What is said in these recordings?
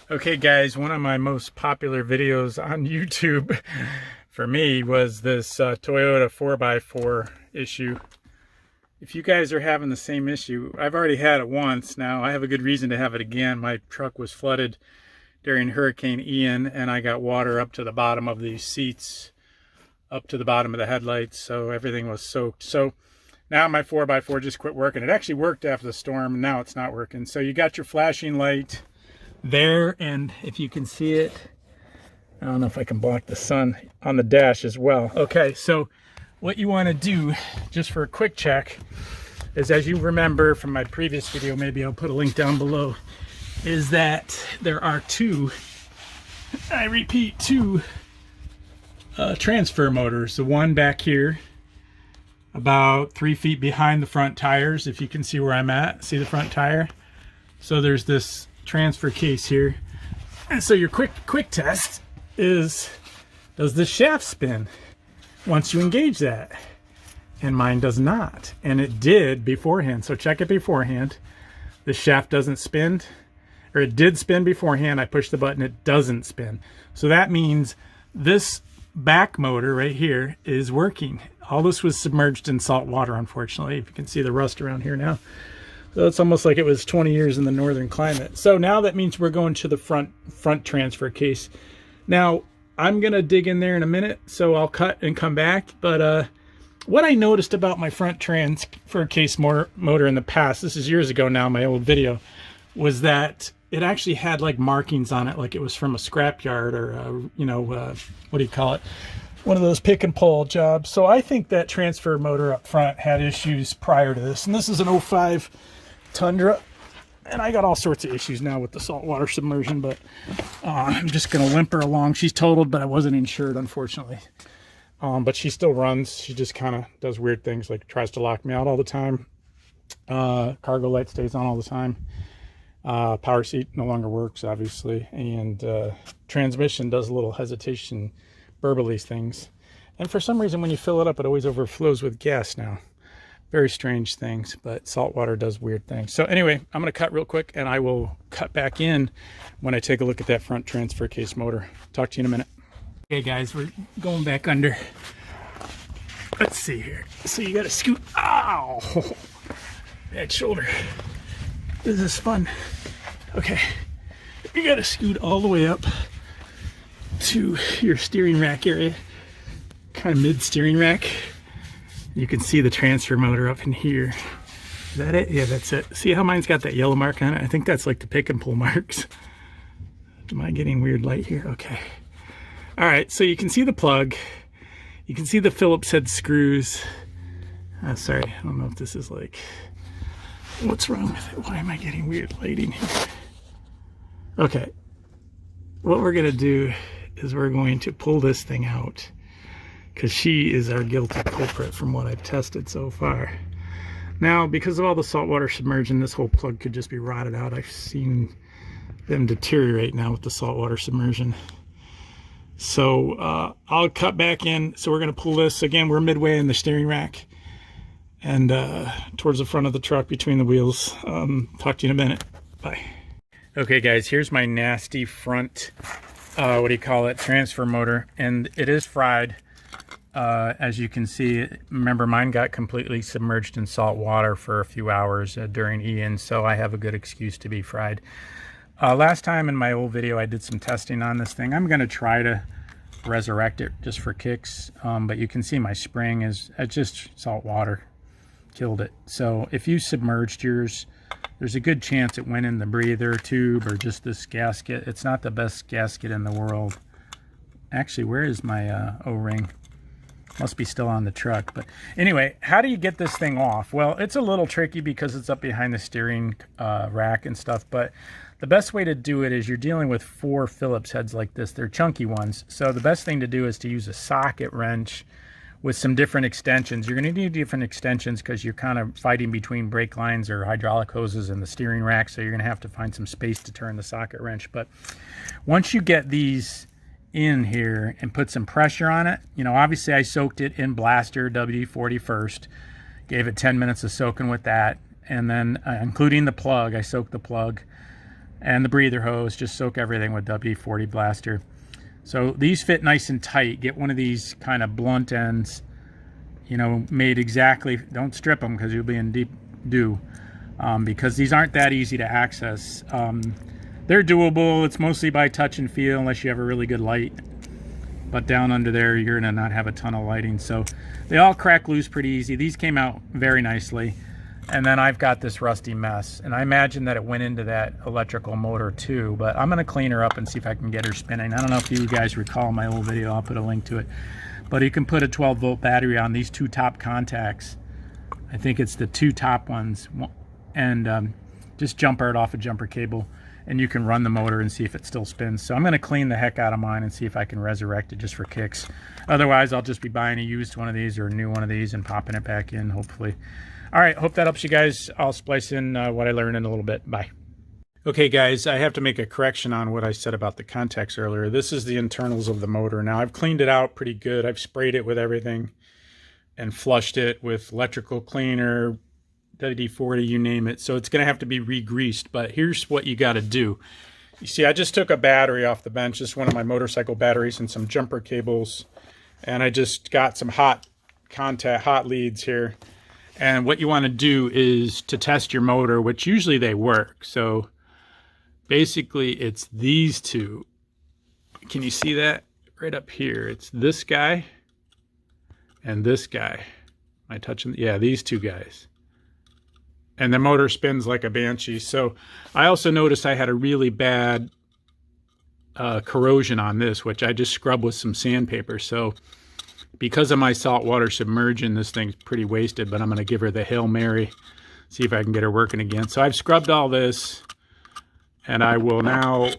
Okay guys, one of my most popular videos on YouTube for me was this Toyota 4x4 issue. If you guys are having the same issue, I've already had it once. Now I have a good reason to have it again. My truck was flooded during Hurricane Ian and I got water up to the bottom of these seats, up to the bottom of the headlights, so everything was soaked. So now my 4x4 just quit working. It actually worked after the storm, and now it's not working. So you got your flashing light there, and if you can see it, I don't know if I can block the sun, on the dash as well. Okay, so what you want to do, just for a quick check, is, as you remember from my previous video, maybe I'll put a link down below, is that there are two transfer motors. The one back here about 3 feet behind the front tires, if you can see where I'm at. See the front tire? So there's this transfer case here, and so your quick test is, does this shaft spin once you engage that? And mine does not, and it did beforehand. So check it beforehand. The shaft doesn't spin, or it did spin beforehand. I pushed the button, it doesn't spin. So that means this back motor right here is working. All this was submerged in salt water, unfortunately. If you can see the rust around here now. So it's almost like it was 20 years in the northern climate. So now that means we're going to the front transfer case. Now, I'm gonna dig in there in a minute, so I'll cut and come back. But what I noticed about my front transfer case motor in the past, this is years ago now, my old video, was that it actually had like markings on it, like it was from a scrapyard or what do you call it? One of those pick and pull jobs. So I think that transfer motor up front had issues prior to this. And this is an '05 Tundra, and I got all sorts of issues now with the saltwater submersion, but I'm just gonna limp her along. She's totaled, but I wasn't insured, unfortunately. But she still runs. She just kind of does weird things, like tries to lock me out all the time. Cargo light stays on all the time. Power seat no longer works, obviously, and transmission does a little hesitation, burbly things. And for some reason, when you fill it up, it always overflows with gas now. Very strange things, but salt water does weird things. So anyway, I'm going to cut real quick, and I will cut back in when I take a look at that front transfer case motor. Talk to you in a minute. Okay guys, we're going back under. Let's see here. So you got to scoot. Ow! Bad shoulder. This is fun. Okay, you got to scoot all the way up to your steering rack area, kind of mid steering rack. You can see the transfer motor up in here. Is that it? Yeah, that's it. See how mine's got that yellow mark on it? I think that's like the pick and pull marks. Am I getting weird light here? Okay. All right, so you can see the plug. You can see the Phillips head screws. Sorry, I don't know if this is like, what's wrong with it? Why am I getting weird lighting here? Okay, what we're gonna do is we're going to pull this thing out, because she is our guilty culprit from what I've tested so far. Now, because of all the saltwater submersion, this whole plug could just be rotted out. I've seen them deteriorate now with the saltwater submersion. So I'll cut back in. So we're going to pull this. Again, we're midway in the steering rack and towards the front of the truck between the wheels. Talk to you in a minute. Bye. Okay, guys, here's my nasty front, transfer motor. And it is fried. As you can see, remember, mine got completely submerged in salt water for a few hours during Ian, so I have a good excuse to be fried. Last time in my old video, I did some testing on this thing. I'm going to try to resurrect it just for kicks, but you can see my spring is just salt water killed it. So if you submerged yours, there's a good chance it went in the breather tube or just this gasket. It's not the best gasket in the world. Actually, where is my O-ring? Must be still on the truck. But anyway, how do you get this thing off? Well, it's a little tricky because it's up behind the steering rack and stuff, but the best way to do it is, you're dealing with 4 Phillips heads like this. They're chunky ones. So the best thing to do is to use a socket wrench with some different extensions. You're going to need different extensions because you're kind of fighting between brake lines or hydraulic hoses in the steering rack. So you're going to have to find some space to turn the socket wrench. But once you get these in here and put some pressure on it, obviously I soaked it in Blaster WD-40 first, gave it 10 minutes of soaking with that, and then including the plug, I soaked the plug, and the breather hose. Just soak everything with WD-40 Blaster. So these fit nice and tight. Get one of these kind of blunt ends, you know, made exactly. Don't strip them because you'll be in deep dew, because these aren't that easy to access. They're doable. It's mostly by touch and feel unless you have a really good light. But down under there, you're gonna not have a ton of lighting. So they all crack loose pretty easy. These came out very nicely. And then I've got this rusty mess. And I imagine that it went into that electrical motor too, but I'm gonna clean her up and see if I can get her spinning. I don't know if you guys recall my old video, I'll put a link to it. But you can put a 12-volt battery on these two top contacts. I think it's the two top ones. And just jumper it off a jumper cable. And you can run the motor and see if it still spins. So I'm gonna clean the heck out of mine and see if I can resurrect it just for kicks. Otherwise, I'll just be buying a used one of these or a new one of these and popping it back in, hopefully. All right, hope that helps you guys. I'll splice in what I learned in a little bit. Bye. Okay, guys, I have to make a correction on what I said about the contacts earlier. This is the internals of the motor. Now, I've cleaned it out pretty good. I've sprayed it with everything and flushed it with electrical cleaner, WD-40, you name it. So it's going to have to be re-greased, but here's what you got to do. You see, I just took a battery off the bench, just one of my motorcycle batteries and some jumper cables, and I just got some hot leads here. And what you want to do is to test your motor, which usually they work. So basically it's these two. Can you see that right up here? It's this guy and this guy. Am I touching? Yeah, these two guys. And the motor spins like a banshee. So I also noticed I had a really bad corrosion on this, which I just scrubbed with some sandpaper. So because of my saltwater submersion, this thing's pretty wasted, but I'm going to give her the Hail Mary, see if I can get her working again. So I've scrubbed all this, and I will now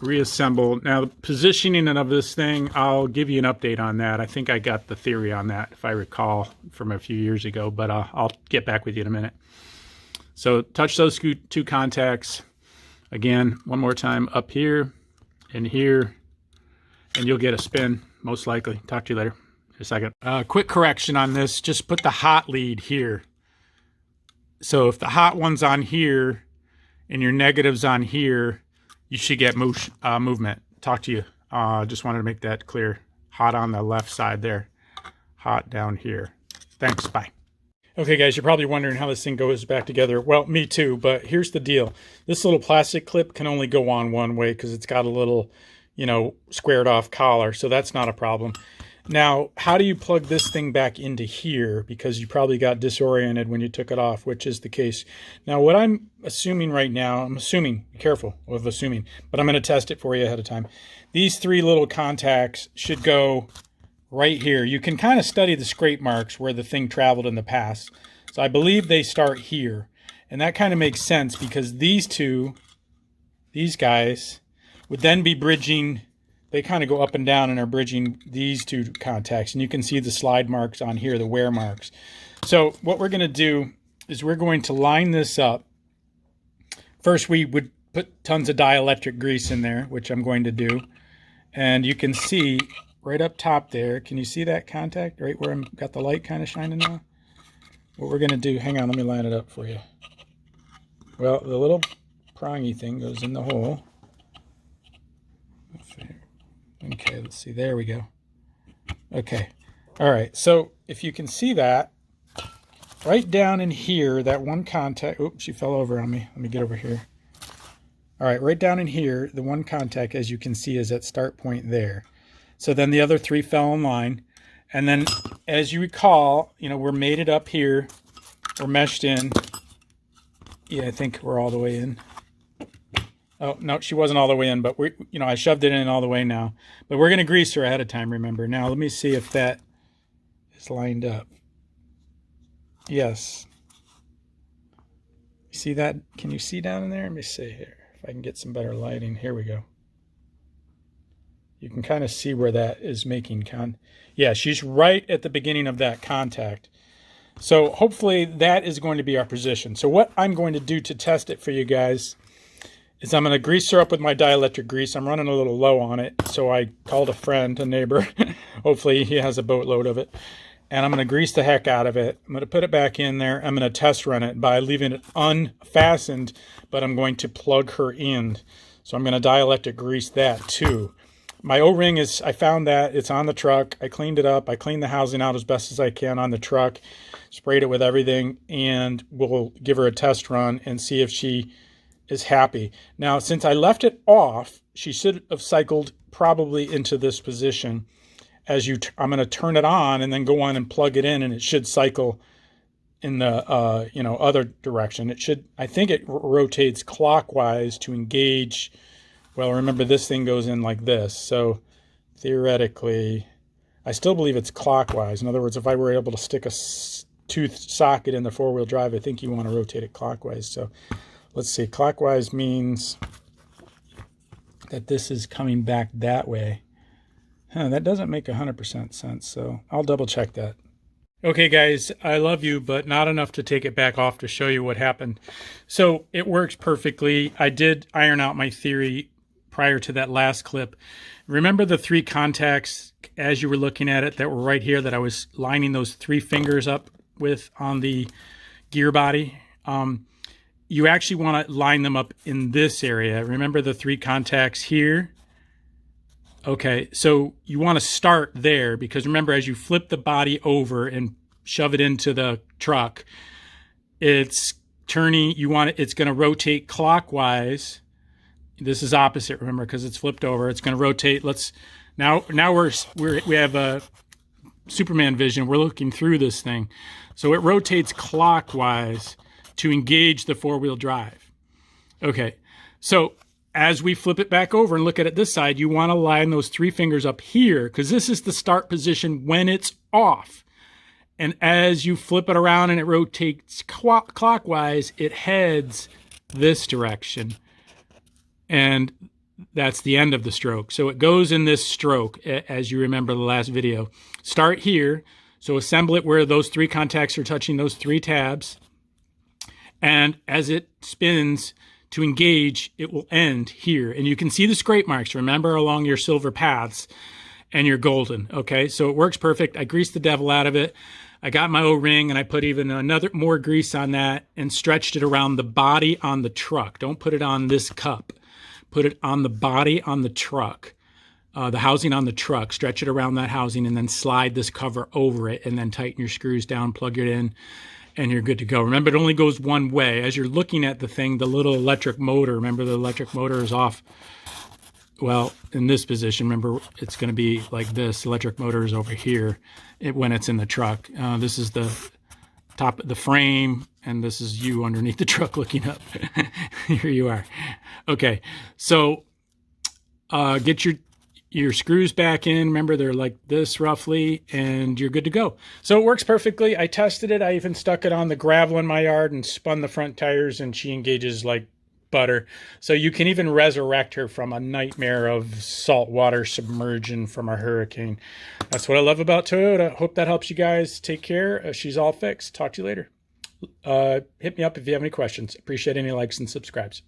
reassemble. Now, the positioning of this thing, I'll give you an update on that. I think I got the theory on that, if I recall, from a few years ago, but I'll get back with you in a minute. So touch those two contacts. Again, one more time, up here and here, and you'll get a spin, most likely. Talk to you later. A second. Quick correction on this. Just put the hot lead here. So if the hot one's on here and your negative's on here, you should get movement. Talk to you. Just wanted to make that clear. Hot on the left side there. Hot down here. Thanks. Bye. Okay, guys, you're probably wondering how this thing goes back together. Well, me too, but here's the deal. This little plastic clip can only go on one way because it's got a little, you know, squared off collar, so that's not a problem. Now, how do you plug this thing back into here? Because you probably got disoriented when you took it off, which is the case. Now, what I'm assuming right now, be careful of assuming, but I'm going to test it for you ahead of time. These three little contacts should go right here. You can kind of study the scrape marks where the thing traveled in the past. So I believe they start here. And that kind of makes sense because these guys, would then be bridging. They kind of go up and down and are bridging these two contacts. And you can see the slide marks on here, the wear marks. So what we're going to do is we're going to line this up. First, we would put tons of dielectric grease in there, which I'm going to do. And you can see right up top there, can you see that contact right where I've got the light kind of shining now? What we're going to do, hang on, let me line it up for you. Well, the little prongy thing goes in the hole. Okay, let's see. There we go. Okay. All right. So if you can see that, right down in here, that one contact. Oops, she fell over on me. Let me get over here. All right. Right down in here, the one contact, as you can see, is at start point there. So then the other three fell in line. And then, as you recall, you know, we're mated up here. We're meshed in. Yeah, I think we're all the way in. Oh, no, she wasn't all the way in, but I shoved it in all the way now. But we're going to grease her ahead of time, remember. Now, let me see if that is lined up. Yes. See that? Can you see down in there? Let me see here. If I can get some better lighting. Here we go. You can kind of see where that is making yeah, she's right at the beginning of that contact. So hopefully that is going to be our position. So what I'm going to do to test it for you guys is I'm going to grease her up with my dielectric grease. I'm running a little low on it, so I called a friend, a neighbor. Hopefully he has a boatload of it. and I'm going to grease the heck out of it. I'm going to put it back in there. I'm going to test run it by leaving it unfastened, but I'm going to plug her in. So I'm going to dielectric grease that too. My O-ring is, I found that it's on the truck. I cleaned it up. I cleaned the housing out as best as I can on the truck, sprayed it with everything, and we'll give her a test run and see if she is happy. Now, since I left it off, she should have cycled probably into this position. I'm going to turn it on and then go on and plug it in, and it should cycle in the other direction. It should, I think it rotates clockwise to engage. Well, remember this thing goes in like this, so theoretically I still believe it's clockwise. In other words, if I were able to stick a tooth socket in the four-wheel drive, I think you want to rotate it clockwise. So let's see, clockwise means that this is coming back that way. That doesn't make 100% sense, so I'll double check that. Okay guys, I love you, but not enough to take it back off to show you what happened. So it works perfectly. I did iron out my theory prior to that last clip. Remember the 3 contacts as you were looking at it that were right here that I was lining those 3 fingers up with on the gear body? You actually want to line them up in this area. Remember the 3 contacts here? Okay, so you want to start there, because remember, as you flip the body over and shove it into the truck, it's turning, it's going to rotate clockwise. This is opposite, remember, because it's flipped over. It's going to rotate. Now we have a Superman vision. We're looking through this thing. So it rotates clockwise to engage the four-wheel drive. Okay, so as we flip it back over and look at it this side, you want to line those 3 fingers up here, because this is the start position when it's off. And as you flip it around and it rotates clockwise, it heads this direction. And that's the end of the stroke. So it goes in this stroke, as you remember the last video. Start here. So assemble it where those 3 contacts are touching those 3 tabs. And as it spins to engage, it will end here. And you can see the scrape marks, remember, along your silver paths, and you're golden. Okay, so it works perfect. I greased the devil out of it. I got my O-ring and I put even more grease on that and stretched it around the body on the truck. Don't put it on this cup. Put it on the body on the truck, the housing on the truck. Stretch it around that housing and then slide this cover over it, and then tighten your screws down, plug it in, and you're good to go. Remember, it only goes one way. As you're looking at the thing, the little electric motor, remember the electric motor is off. Well, in this position, remember, it's going to be like this. Electric motor is over here when it's in the truck. This is the top of the frame, and this is you underneath the truck looking up. Here you are. Okay, so get your screws back in. Remember, they're like this roughly, and you're good to go. So it works perfectly. I tested it. I even stuck it on the gravel in my yard and spun the front tires, and she engages like butter. So you can even resurrect her from a nightmare of salt water submersion from a hurricane. That's what I love about Toyota. Hope that helps you guys. Take care. She's all fixed. Talk to you later. Hit me up if you have any questions. Appreciate any likes and subscribes.